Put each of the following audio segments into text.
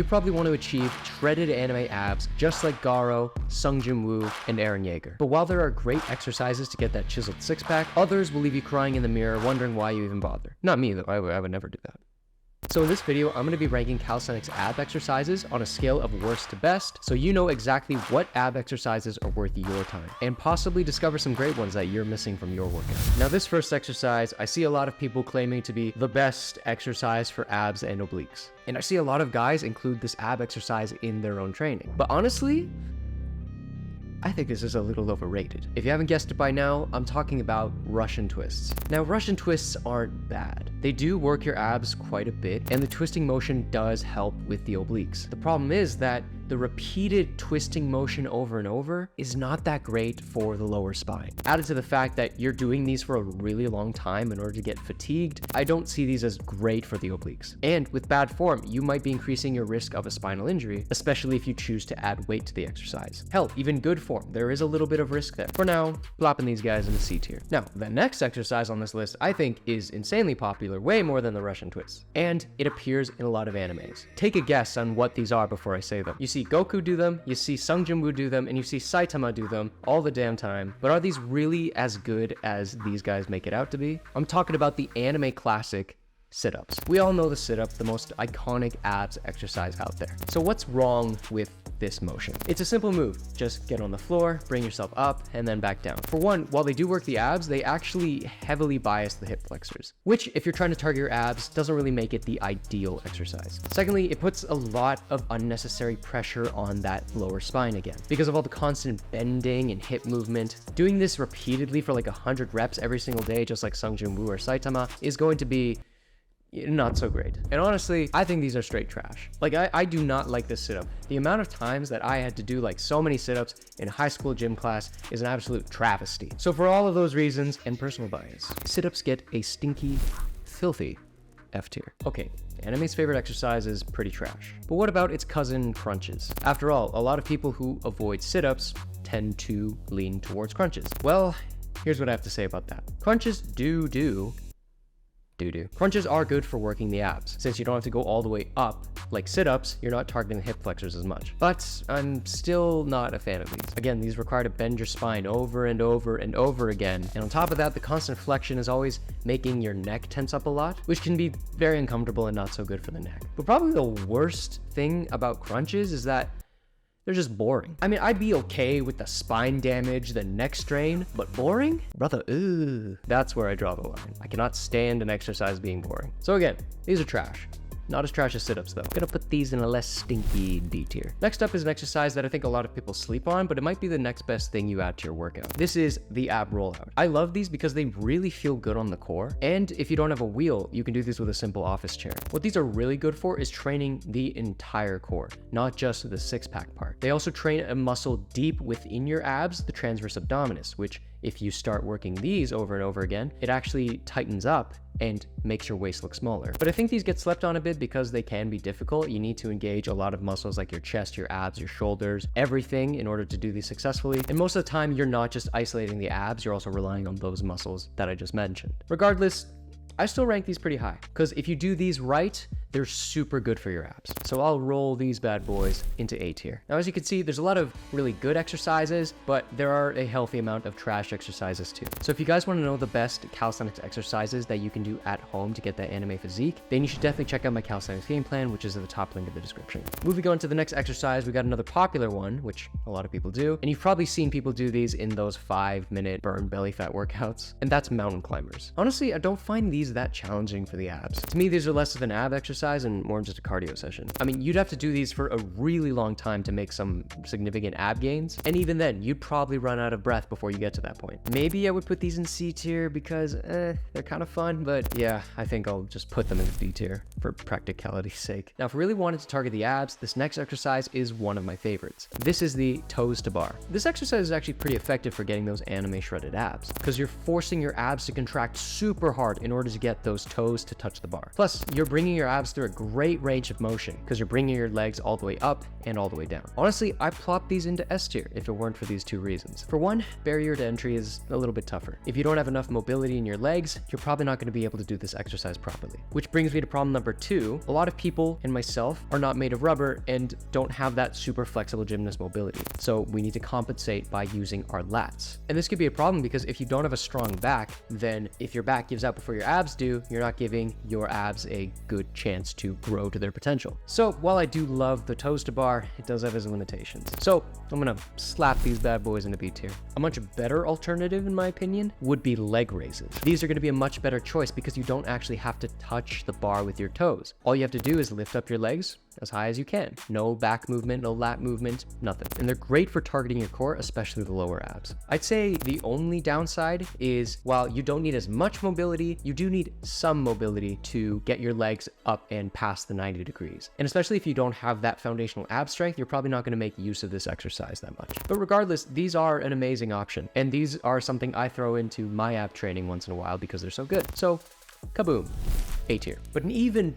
you probably want to achieve shredded anime abs just like Garo, Sung Jin Woo, and Eren Yeager. But while there are great exercises to get that chiseled six-pack, others will leave you crying in the mirror wondering why you even bother. Not me though, I would never do that. So in this video, I'm going to be ranking calisthenics ab exercises on a scale of worst to best, so you know exactly what ab exercises are worth your time, and possibly discover some great ones that you're missing from your workout. Now this first exercise, I see a lot of people claiming to be the best exercise for abs and obliques. And I see a lot of guys include this ab exercise in their own training. But honestly, I think this is a little overrated. If you haven't guessed it by now, I'm talking about Russian twists. Now, Russian twists aren't bad. They do work your abs quite a bit, and the twisting motion does help with the obliques. The problem is that the repeated twisting motion over and over is not that great for the lower spine. Added to the fact that you're doing these for a really long time in order to get fatigued, I don't see these as great for the obliques. And with bad form, you might be increasing your risk of a spinal injury, especially if you choose to add weight to the exercise. Hell, even good form, there is a little bit of risk there. For now, plopping these guys in the C tier. Now, the next exercise on this list I think is insanely popular, way more than the Russian twists. And it appears in a lot of animes. Take a guess on what these are before I say them. You see Goku do them, you see Sung Jin Woo do them, and you see Saitama do them all the damn time. But are these really as good as these guys make it out to be? I'm talking about the anime classic sit-ups. We all know the sit-up, the most iconic abs exercise out there. So what's wrong with this motion? It's a simple move. Just get on the floor, bring yourself up, and then back down. For one, while they do work the abs, they actually heavily bias the hip flexors, which if you're trying to target your abs, doesn't really make it the ideal exercise. Secondly, it puts a lot of unnecessary pressure on that lower spine again, because of all the constant bending and hip movement. Doing this repeatedly for like 100 reps every single day, just like Sung Jin Woo or Saitama, is going to be not so great. And honestly, I think these are straight trash. Like, I do not like this sit-up. The amount of times that I had to do like so many sit-ups in high school gym class is an absolute travesty. So for all of those reasons and personal bias, sit-ups get a stinky, filthy F tier. Okay, anime's favorite exercise is pretty trash. But what about its cousin, crunches? After all, a lot of people who avoid sit-ups tend to lean towards crunches. Well, here's what I have to say about that. Crunches do. Crunches are good for working the abs. Since you don't have to go all the way up, like sit-ups, you're not targeting the hip flexors as much. But I'm still not a fan of these. Again, these require to bend your spine over and over and over again. And on top of that, the constant flexion is always making your neck tense up a lot, which can be very uncomfortable and not so good for the neck. But probably the worst thing about crunches is that they're just boring. I mean, I'd be okay with the spine damage, the neck strain, but boring? Brother, ooh. That's where I draw the line. I cannot stand an exercise being boring. So again, these are trash. Not as trash as sit-ups though. Gonna put these in a less stinky D tier. Next up is an exercise that I think a lot of people sleep on, but it might be the next best thing you add to your workout. This is the ab rollout. I love these because they really feel good on the core. And if you don't have a wheel, you can do these with a simple office chair. What these are really good for is training the entire core, not just the six-pack part. They also train a muscle deep within your abs, the transverse abdominis, which if you start working these over and over again, it actually tightens up and makes your waist look smaller. But I think these get slept on a bit because they can be difficult. You need to engage a lot of muscles like your chest, your abs, your shoulders, everything in order to do these successfully. And most of the time, you're not just isolating the abs, you're also relying on those muscles that I just mentioned. Regardless, I still rank these pretty high because if you do these right, they're super good for your abs. So I'll roll these bad boys into A tier. Now, as you can see, there's a lot of really good exercises, but there are a healthy amount of trash exercises too. So if you guys want to know the best calisthenics exercises that you can do at home to get that anime physique, then you should definitely check out my calisthenics game plan, which is at the top link in the description. Moving on to the next exercise, we got another popular one, which a lot of people do. And you've probably seen people do these in those 5-minute burn belly fat workouts. And that's mountain climbers. Honestly, I don't find these that challenging for the abs. To me, these are less of an ab exercise and more just a cardio session. I mean, you'd have to do these for a really long time to make some significant ab gains. And even then, you'd probably run out of breath before you get to that point. Maybe I would put these in C tier because they're kind of fun, but yeah, I think I'll just put them in D tier for practicality's sake. Now, if we really wanted to target the abs, this next exercise is one of my favorites. This is the toes to bar. This exercise is actually pretty effective for getting those anime shredded abs because you're forcing your abs to contract super hard in order to get those toes to touch the bar. Plus, you're bringing your abs abs through a great range of motion because you're bringing your legs all the way up and all the way down. Honestly, I plop these into S tier if it weren't for these two reasons. For one, barrier to entry is a little bit tougher. If you don't have enough mobility in your legs, you're probably not going to be able to do this exercise properly. Which brings me to problem number 2. A lot of people, and myself, are not made of rubber and don't have that super flexible gymnast mobility. So we need to compensate by using our lats. And this could be a problem because if you don't have a strong back, then if your back gives out before your abs do, you're not giving your abs a good chance to grow to their potential. So while I do love the toes to bar, it does have its limitations. So I'm gonna slap these bad boys into B tier. A much better alternative, in my opinion, would be leg raises. These are gonna be a much better choice because you don't actually have to touch the bar with your toes. All you have to do is lift up your legs as high as you can. No back movement, no lat movement, nothing. And they're great for targeting your core, especially the lower abs. I'd say the only downside is while you don't need as much mobility, you do need some mobility to get your legs up and past the 90 degrees. And especially if you don't have that foundational ab strength, you're probably not going to make use of this exercise that much. But regardless, these are an amazing option. And these are something I throw into my ab training once in a while because they're so good. So kaboom, A tier. But an even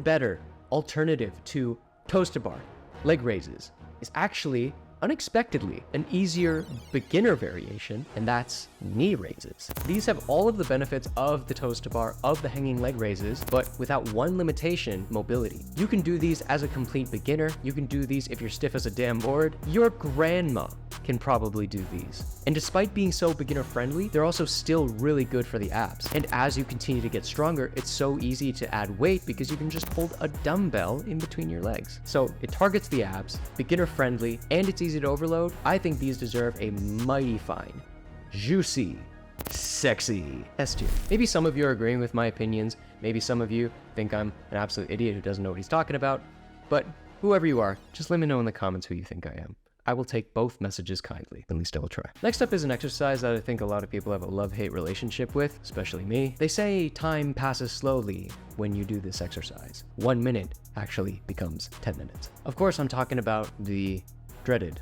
better alternative to toes to bar, leg raises, is actually unexpectedly an easier beginner variation, and that's knee raises. These have all of the benefits of the toes to bar, of the hanging leg raises, but without one limitation: mobility. You can do these as a complete beginner. You can do these if you're stiff as a damn board. Your grandma can probably do these. And despite being so beginner friendly, they're also still really good for the abs. And as you continue to get stronger, it's so easy to add weight because you can just hold a dumbbell in between your legs. So it targets the abs, beginner friendly, and it's easy to overload. I think these deserve a mighty fine, juicy, sexy S tier. Maybe some of you are agreeing with my opinions. Maybe some of you think I'm an absolute idiot who doesn't know what he's talking about. But whoever you are, just let me know in the comments who you think I am. I will take both messages kindly. At least I will try. Next up is an exercise that I think a lot of people have a love-hate relationship with, especially me. They say time passes slowly when you do this exercise. 1 minute actually becomes 10 minutes. Of course, I'm talking about the dreaded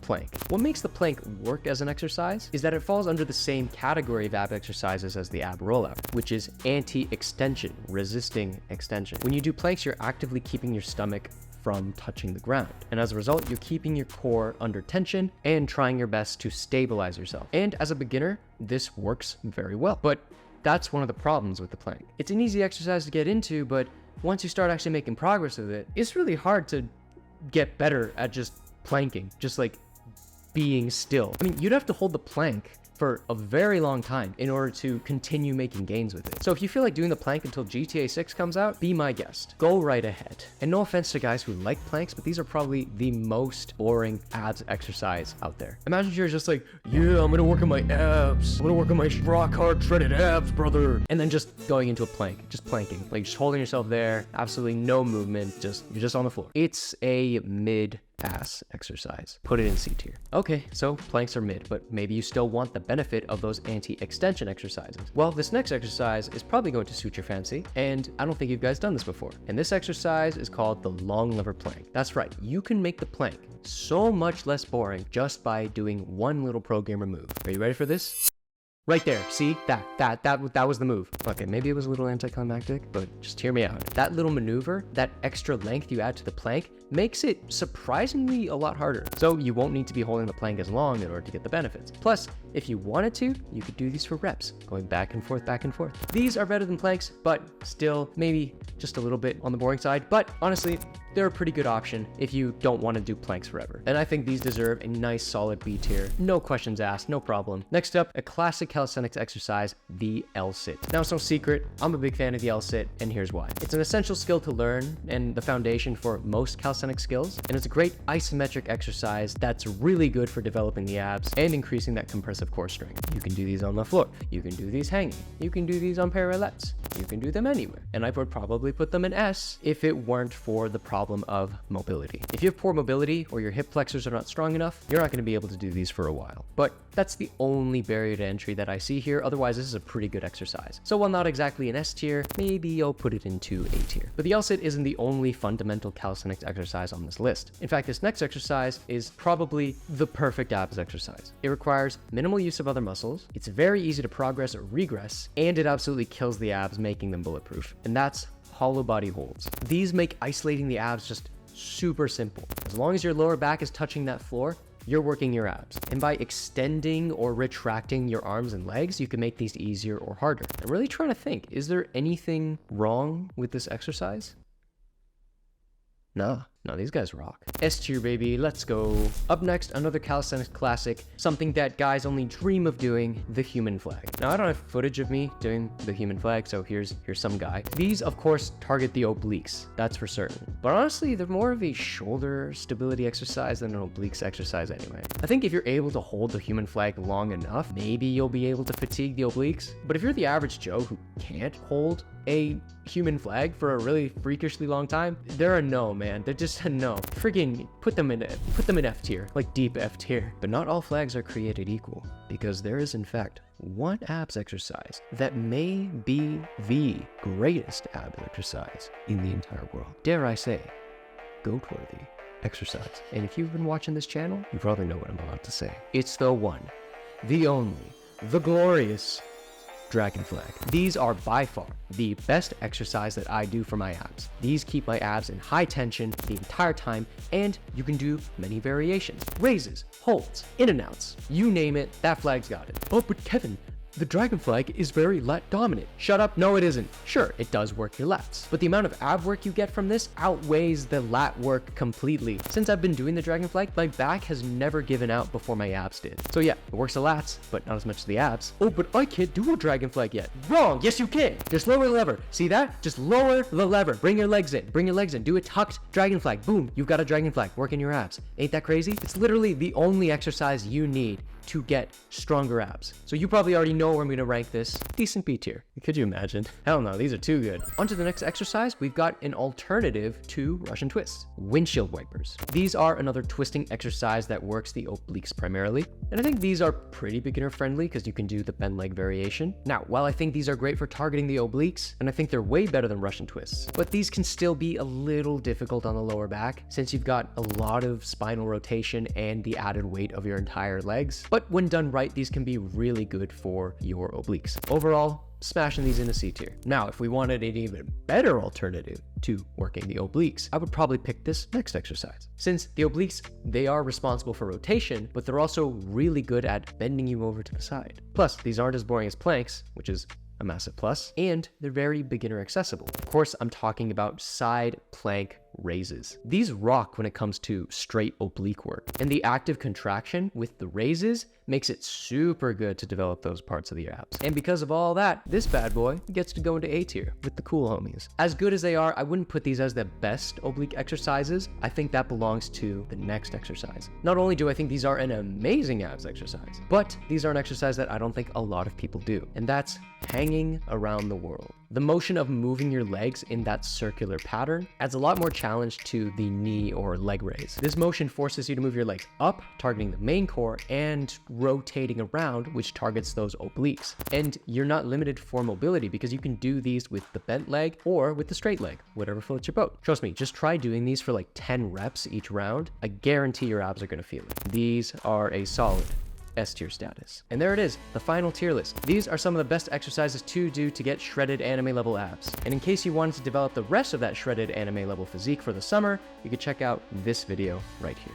plank. What makes the plank work as an exercise is that it falls under the same category of ab exercises as the ab rollout, which is anti-extension, resisting extension. When you do planks, you're actively keeping your stomach from touching the ground. And as a result, you're keeping your core under tension and trying your best to stabilize yourself. And as a beginner, this works very well. But that's one of the problems with the plank. It's an easy exercise to get into, but once you start actually making progress with it, it's really hard to get better at just planking, just like being still. I mean, you'd have to hold the plank for a very long time in order to continue making gains with it. So if you feel like doing the plank until GTA 6 comes out, be my guest. Go right ahead. And no offense to guys who like planks, but these are probably the most boring abs exercise out there. Imagine you're just like, yeah, I'm gonna work on my abs. I'm gonna work on my rock hard shredded abs, brother. And then just going into a plank, just planking, like just holding yourself there, absolutely no movement, you're just on the floor. It's a mid-ass exercise. Put it in C tier. Okay, so planks are mid, but maybe you still want the benefit of those anti-extension exercises. Well, this next exercise is probably going to suit your fancy, and I don't think you guys done this before. And this exercise is called the long lever plank. That's right, you can make the plank so much less boring just by doing one little pro gamer move. Are you ready for this? Right there, see? That was the move. Okay, maybe it was a little anticlimactic, but just hear me out. That little maneuver, that extra length you add to the plank, makes it surprisingly a lot harder. So you won't need to be holding the plank as long in order to get the benefits. Plus, if you wanted to, you could do these for reps, going back and forth, back and forth. These are better than planks, but still maybe just a little bit on the boring side. But honestly, they're a pretty good option if you don't want to do planks forever. And I think these deserve a nice solid B tier. No questions asked, no problem. Next up, a classic calisthenics exercise, the L-sit. Now it's no secret, I'm a big fan of the L-sit, and here's why. It's an essential skill to learn and the foundation for most calisthenics skills, and it's a great isometric exercise that's really good for developing the abs and increasing that compressive core strength. You can do these on the floor, you can do these hanging, you can do these on parallettes, you can do them anywhere, and I would probably put them in S if it weren't for the problem of mobility. If you have poor mobility or your hip flexors are not strong enough, you're not going to be able to do these for a while. But that's the only barrier to entry that I see here. Otherwise, this is a pretty good exercise. So while not exactly an S tier, maybe I'll put it into A tier. But the L-sit isn't the only fundamental calisthenics exercise on this list. In fact, this next exercise is probably the perfect abs exercise. It requires minimal use of other muscles, it's very easy to progress or regress, and it absolutely kills the abs, making them bulletproof. And that's hollow body holds. These make isolating the abs just super simple. As long as your lower back is touching that floor, you're working your abs. And by extending or retracting your arms and legs, you can make these easier or harder. I'm really trying to think, is there anything wrong with this exercise? No, these guys rock. S tier, baby, let's go. Up next, another calisthenics classic, something that guys only dream of doing, the human flag. Now, I don't have footage of me doing the human flag, so here's some guy. These, of course, target the obliques, that's for certain. But honestly, they're more of a shoulder stability exercise than an obliques exercise anyway. I think if you're able to hold the human flag long enough, maybe you'll be able to fatigue the obliques. But if you're the average Joe who can't hold a human flag for a really freakishly long time, they're a no, man. They're just a no. Friggin' put them in F tier, like deep F tier. But not all flags are created equal, because there is in fact one abs exercise that may be the greatest abs exercise in the entire world. Dare I say, goat-worthy exercise. And if you've been watching this channel, you probably know what I'm about to say. It's the one, the only, the glorious dragon flag. These are by far the best exercise that I do for my abs. These keep my abs in high tension the entire time, and you can do many variations. Raises, holds, in and outs, you name it, that flag's got it. Oh, but Kevin, the dragon flag is very lat dominant. Shut up, no it isn't. Sure, it does work your lats, but the amount of ab work you get from this outweighs the lat work completely. Since I've been doing the dragon flag, my back has never given out before my abs did. So yeah, it works the lats, but not as much as the abs. Oh, but I can't do a dragon flag yet. Wrong, yes you can. Just lower the lever. See that? Just lower the lever. Bring your legs in, do a tucked dragon flag. Boom, you've got a dragon flag working your abs. Ain't that crazy? It's literally the only exercise you need to get stronger abs. So you probably already know where I'm gonna rank this. Decent B tier. Could you imagine? Hell no, these are too good. On to the next exercise, we've got an alternative to Russian twists. Windshield wipers. These are another twisting exercise that works the obliques primarily. And I think these are pretty beginner friendly because you can do the bend leg variation. Now, while I think these are great for targeting the obliques, and I think they're way better than Russian twists, but these can still be a little difficult on the lower back since you've got a lot of spinal rotation and the added weight of your entire legs. But when done right, these can be really good for your obliques. Overall, smashing these into C tier. Now, if we wanted an even better alternative to working the obliques, I would probably pick this next exercise. Since the obliques, they are responsible for rotation, but they're also really good at bending you over to the side. Plus, these aren't as boring as planks, which is a massive plus, and they're very beginner accessible. Of course, I'm talking about side plank raises. These rock when it comes to straight oblique work, and the active contraction with the raises makes it super good to develop those parts of the abs. And because of all that, this bad boy gets to go into A tier with the cool homies. As good as they are, I wouldn't put these as the best oblique exercises. I think that belongs to the next exercise. Not only do I think these are an amazing abs exercise, but these are an exercise that I don't think a lot of people do, and that's hanging around the world. The motion of moving your legs in that circular pattern adds a lot more challenge to the knee or leg raise. This motion forces you to move your legs up, targeting the main core, and rotating around, which targets those obliques. And you're not limited for mobility because you can do these with the bent leg or with the straight leg, whatever floats your boat. Trust me, just try doing these for like 10 reps each round. I guarantee your abs are gonna feel it. These are a solid S tier status. And there it is, the final tier list. These are some of the best exercises to do to get shredded anime level abs. And in case you wanted to develop the rest of that shredded anime level physique for the summer, you could check out this video right here.